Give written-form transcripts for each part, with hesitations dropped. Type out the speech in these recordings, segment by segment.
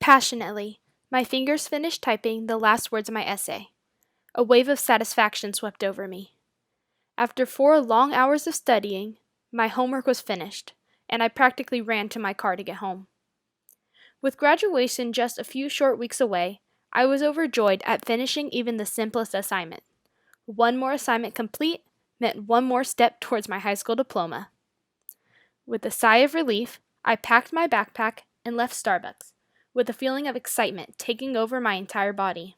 Passionately, my fingers finished typing the last words of my essay. A wave of satisfaction swept over me. After 4 long hours of studying, my homework was finished, and I practically ran to my car to get home. With graduation just a few short weeks away, I was overjoyed at finishing even the simplest assignment. One more assignment complete meant one more step towards my high school diploma. With a sigh of relief, I packed my backpack and left Starbucks, with a feeling of excitement taking over my entire body.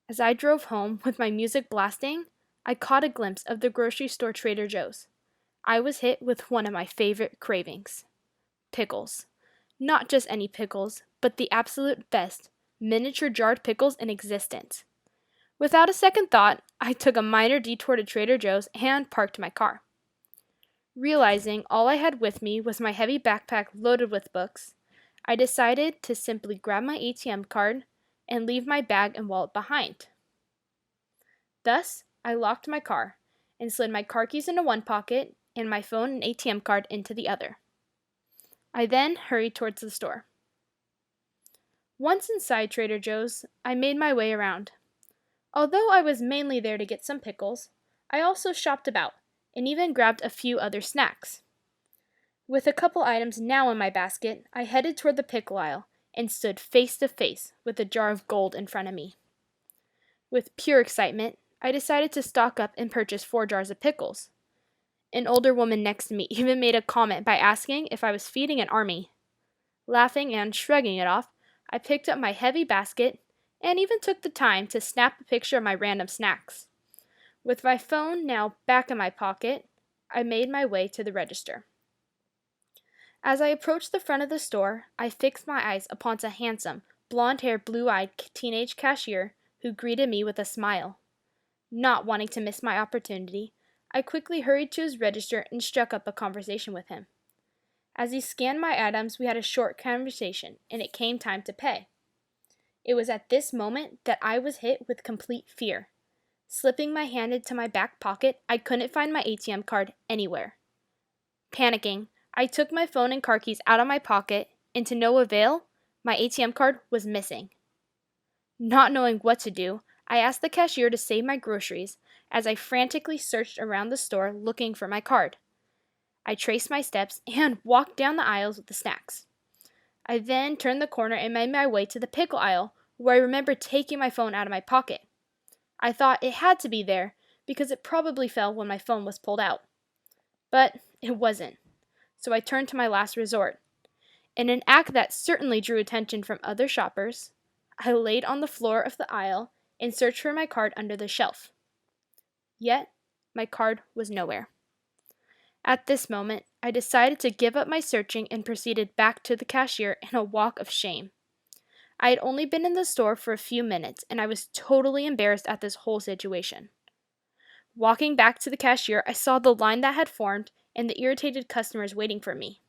As I drove home with my music blasting, I caught a glimpse of the grocery store Trader Joe's. I was hit with one of my favorite cravings: pickles. Not just any pickles, but the absolute best miniature jarred pickles in existence. Without a second thought, I took a minor detour to Trader Joe's and parked my car. Realizing all I had with me was my heavy backpack loaded with books, I decided to simply grab my ATM card and leave my bag and wallet behind. Thus, I locked my car and slid my car keys into one pocket and my phone and ATM card into the other. I then hurried towards the store. Once inside Trader Joe's, I made my way around. Although I was mainly there to get some pickles, I also shopped about and even grabbed a few other snacks. With a couple items now in my basket, I headed toward the pickle aisle and stood face to face with a jar of gold in front of me. With pure excitement, I decided to stock up and purchase 4 jars of pickles. An older woman next to me even made a comment by asking if I was feeding an army. Laughing and shrugging it off, I picked up my heavy basket and even took the time to snap a picture of my random snacks. With my phone now back in my pocket, I made my way to the register. As I approached the front of the store, I fixed my eyes upon a handsome, blonde-haired, blue-eyed teenage cashier who greeted me with a smile. Not wanting to miss my opportunity, I quickly hurried to his register and struck up a conversation with him. As he scanned my items, we had a short conversation, and it came time to pay. It was at this moment that I was hit with complete fear. Slipping my hand into my back pocket, I couldn't find my ATM card anywhere. Panicking, I took my phone and car keys out of my pocket, and to no avail, my ATM card was missing. Not knowing what to do, I asked the cashier to save my groceries as I frantically searched around the store looking for my card. I traced my steps and walked down the aisles with the snacks. I then turned the corner and made my way to the pickle aisle, where I remembered taking my phone out of my pocket. I thought it had to be there because it probably fell when my phone was pulled out. But it wasn't, so I turned to my last resort. In an act that certainly drew attention from other shoppers, I laid on the floor of the aisle and searched for my card under the shelf. Yet, my card was nowhere. At this moment, I decided to give up my searching and proceeded back to the cashier in a walk of shame. I had only been in the store for a few minutes, and I was totally embarrassed at this whole situation. Walking back to the cashier, I saw the line that had formed and the irritated customers waiting for me.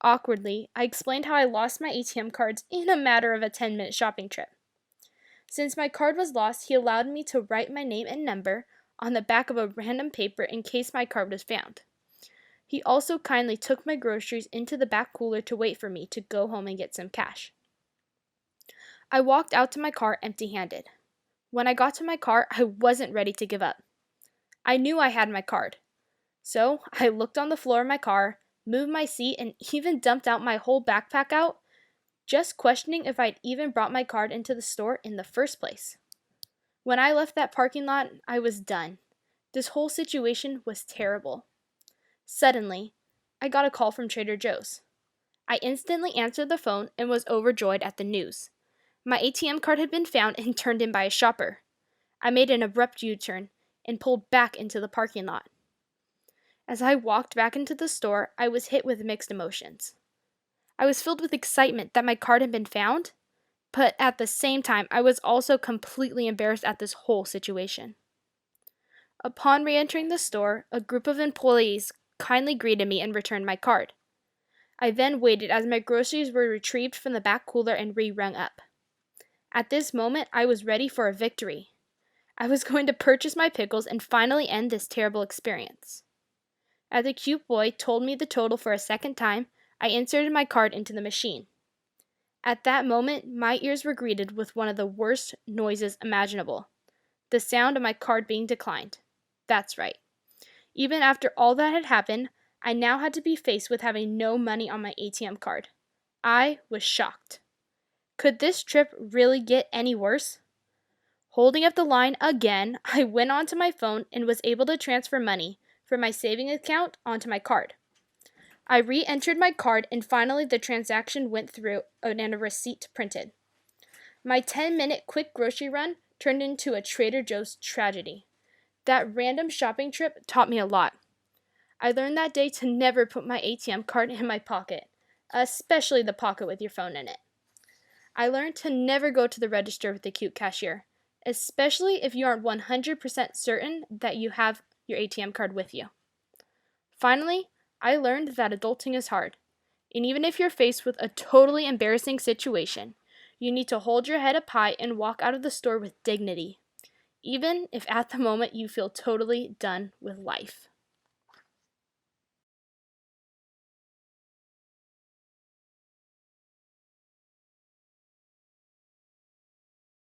Awkwardly, I explained how I lost my ATM cards in a matter of a 10-minute shopping trip. Since my card was lost, he allowed me to write my name and number on the back of a random paper in case my card was found. He also kindly took my groceries into the back cooler to wait for me to go home and get some cash. I walked out to my car empty-handed. When I got to my car, I wasn't ready to give up. I knew I had my card. So I looked on the floor of my car, moved my seat, and even dumped out my whole backpack out, just questioning if I'd even brought my card into the store in the first place. When I left that parking lot, I was done. This whole situation was terrible. Suddenly, I got a call from Trader Joe's. I instantly answered the phone and was overjoyed at the news. My ATM card had been found and turned in by a shopper. I made an abrupt U-turn and pulled back into the parking lot. As I walked back into the store, I was hit with mixed emotions. I was filled with excitement that my card had been found, but at the same time, I was also completely embarrassed at this whole situation. Upon re-entering the store, a group of employees kindly greeted me and returned my card. I then waited as my groceries were retrieved from the back cooler and re-rung up. At this moment, I was ready for a victory. I was going to purchase my pickles and finally end this terrible experience. As the cute boy told me the total for a second time, I inserted my card into the machine. At that moment, my ears were greeted with one of the worst noises imaginable: the sound of my card being declined. That's right. Even after all that had happened, I now had to be faced with having no money on my ATM card. I was shocked. Could this trip really get any worse? Holding up the line again, I went onto my phone and was able to transfer money from my savings account onto my card. I re-entered my card and finally the transaction went through and a receipt printed. My 10-minute quick grocery run turned into a Trader Joe's tragedy. That random shopping trip taught me a lot. I learned that day to never put my ATM card in my pocket, especially the pocket with your phone in it. I learned to never go to the register with the cute cashier, especially if you aren't 100% certain that you have your ATM card with you. Finally, I learned that adulting is hard, and even if you're faced with a totally embarrassing situation, you need to hold your head up high and walk out of the store with dignity, even if at the moment you feel totally done with life.